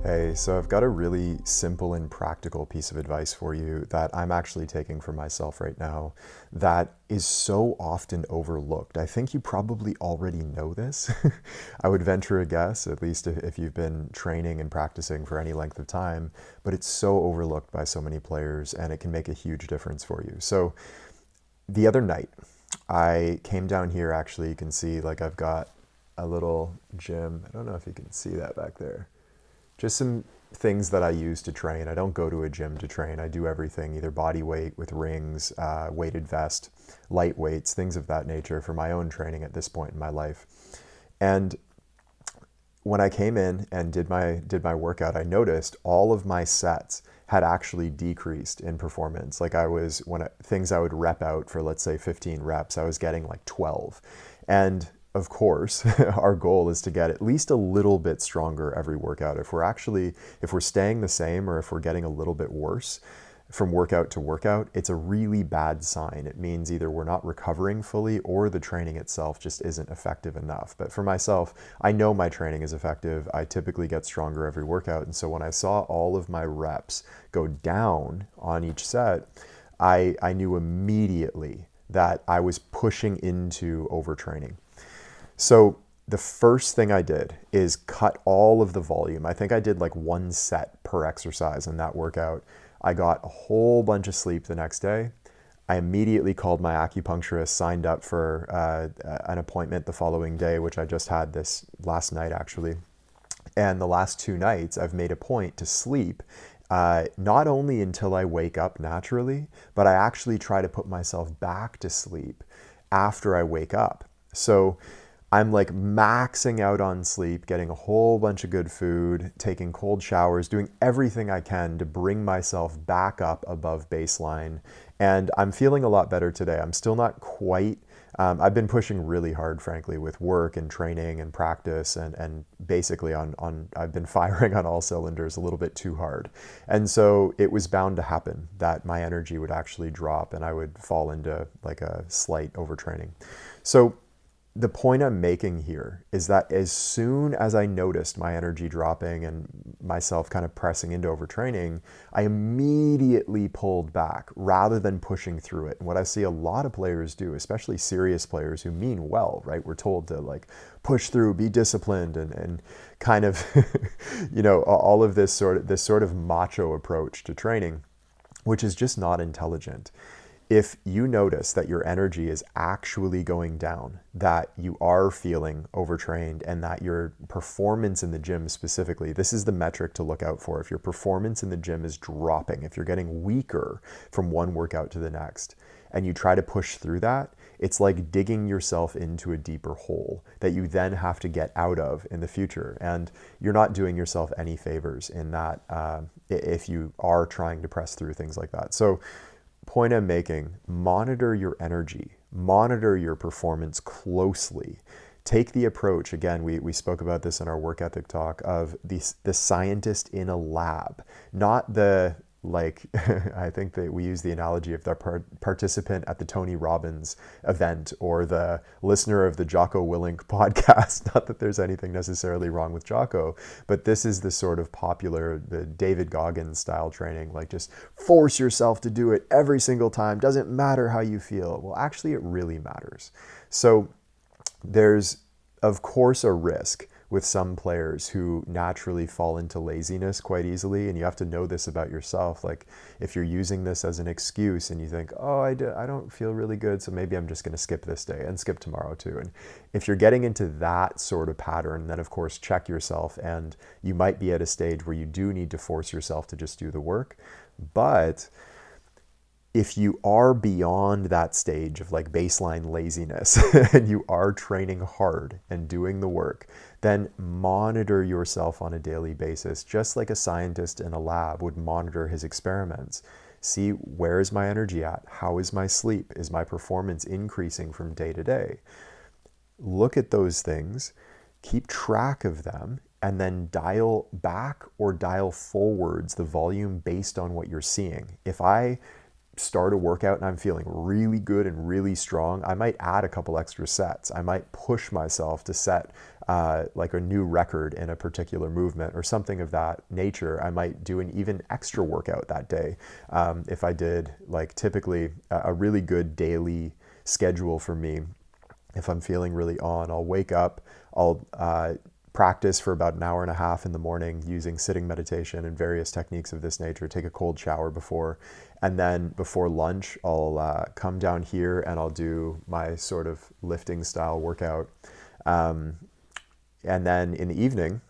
Hey, so I've got a really simple and practical piece of advice for you that I'm actually taking for myself right now that is so often overlooked. I think you probably already know this. I would venture a guess, at least if you've been training and practicing for any length of time, but it's so overlooked by so many players and it can make a huge difference for you. So the other night, I came down here. Actually, you can see like I've got a little gym. I don't know if you can see that back there. Just some things that I use to train. I don't go to a gym to train. I do everything, either body weight with rings, weighted vest, light weights, things of that nature for my own training at this point in my life. And when I came in and did my workout, I noticed all of my sets had actually decreased in performance. Like things I would rep out for, let's say 15 reps, I was getting like 12. And of course, our goal is to get at least a little bit stronger every workout. If we're staying the same or if we're getting a little bit worse from workout to workout, it's a really bad sign. It means either we're not recovering fully or the training itself just isn't effective enough. But for myself, I know my training is effective. I typically get stronger every workout. And so when I saw all of my reps go down on each set, I knew immediately that I was pushing into overtraining. So the first thing I did is cut all of the volume. I think I did like one set per exercise in that workout. I got a whole bunch of sleep the next day. I immediately called my acupuncturist, signed up for an appointment the following day, which I just had this last night actually. And the last 2 nights, I've made a point to sleep not only until I wake up naturally, but I actually try to put myself back to sleep after I wake up. So I'm like maxing out on sleep, getting a whole bunch of good food, taking cold showers, doing everything I can to bring myself back up above baseline. And I'm feeling a lot better today. I'm still not quite, I've been pushing really hard, frankly, with work and training and practice and basically I've been firing on all cylinders a little bit too hard. And so it was bound to happen that my energy would actually drop and I would fall into like a slight overtraining. So the point I'm making here is that as soon as I noticed my energy dropping and myself kind of pressing into overtraining, I immediately pulled back rather than pushing through it. And what I see a lot of players do, especially serious players who mean well, right? We're told to like push through, be disciplined, and kind of, all of this sort of macho approach to training, which is just not intelligent. If you notice that your energy is actually going down, that you are feeling overtrained, and that your performance in the gym specifically, this is the metric to look out for. If your performance in the gym is dropping, if you're getting weaker from one workout to the next, and you try to push through that, it's like digging yourself into a deeper hole that you then have to get out of in the future. And you're not doing yourself any favors in that if you are trying to press through things like that. So point I'm making, monitor your energy, monitor your performance closely. Take the approach, again, we spoke about this in our work ethic talk, of the scientist in a lab, not the, like, I think that we use the analogy of the participant at the Tony Robbins event or the listener of the Jocko Willink podcast. Not that there's anything necessarily wrong with Jocko, but this is the sort of popular, the David Goggins style training, like just force yourself to do it every single time. Doesn't matter how you feel. Well, actually, it really matters. So there's, of course, a risk with some players who naturally fall into laziness quite easily. And you have to know this about yourself. Like if you're using this as an excuse and you think, oh, I don't feel really good, so maybe I'm just going to skip this day and skip tomorrow too. And if you're getting into that sort of pattern, then of course, check yourself. And you might be at a stage where you do need to force yourself to just do the work. But if you are beyond that stage of like baseline laziness and you are training hard and doing the work, then monitor yourself on a daily basis, just like a scientist in a lab would monitor his experiments. See, where is my energy at? How is my sleep? Is my performance increasing from day to day? Look at those things, keep track of them, and then dial back or dial forwards the volume based on what you're seeing. If I start a workout and I'm feeling really good and really strong, I might add a couple extra sets. I might push myself to set like a new record in a particular movement or something of that nature. I might do an even extra workout that day. If I did, like, typically a really good daily schedule for me, if I'm feeling really on, I'll wake up, I'll practice for about an hour and a half in the morning using sitting meditation and various techniques of this nature, take a cold shower before, and then before lunch, I'll come down here and I'll do my sort of lifting style workout. And then in the evening,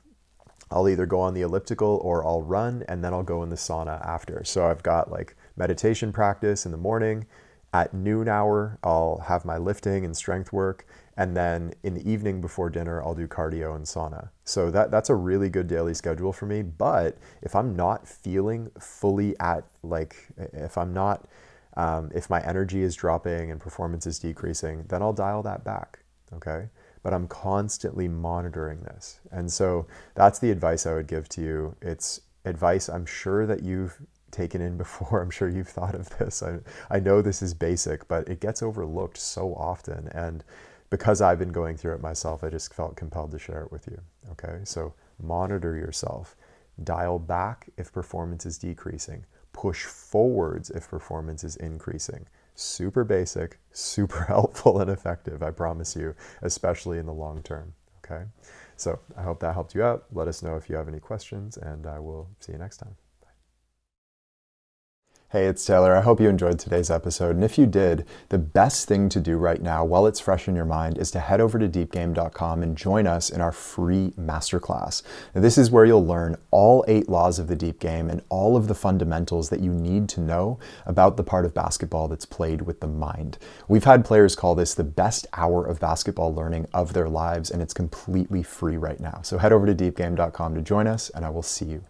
I'll either go on the elliptical or I'll run, and then I'll go in the sauna after. So I've got like meditation practice in the morning. At noon hour, I'll have my lifting and strength work. And then in the evening before dinner, I'll do cardio and sauna. So that's a really good daily schedule for me. But if I'm not feeling fully at, like, if I'm not, if my energy is dropping and performance is decreasing, then I'll dial that back, okay? But I'm constantly monitoring this. And so that's the advice I would give to you. It's advice I'm sure that you've taken in before. I'm sure you've thought of this. I know this is basic, but it gets overlooked so often. And because I've been going through it myself, I just felt compelled to share it with you. Okay, so monitor yourself. Dial back if performance is decreasing. Push forwards if performance is increasing. Super basic, super helpful and effective, I promise you, especially in the long term. Okay, so I hope that helped you out. Let us know if you have any questions, and I will see you next time. Hey, it's Taylor. I hope you enjoyed today's episode. And if you did, the best thing to do right now while it's fresh in your mind is to head over to deepgame.com and join us in our free masterclass. Now, this is where you'll learn all 8 laws of the deep game and all of the fundamentals that you need to know about the part of basketball that's played with the mind. We've had players call this the best hour of basketball learning of their lives, and it's completely free right now. So head over to deepgame.com to join us, and I will see you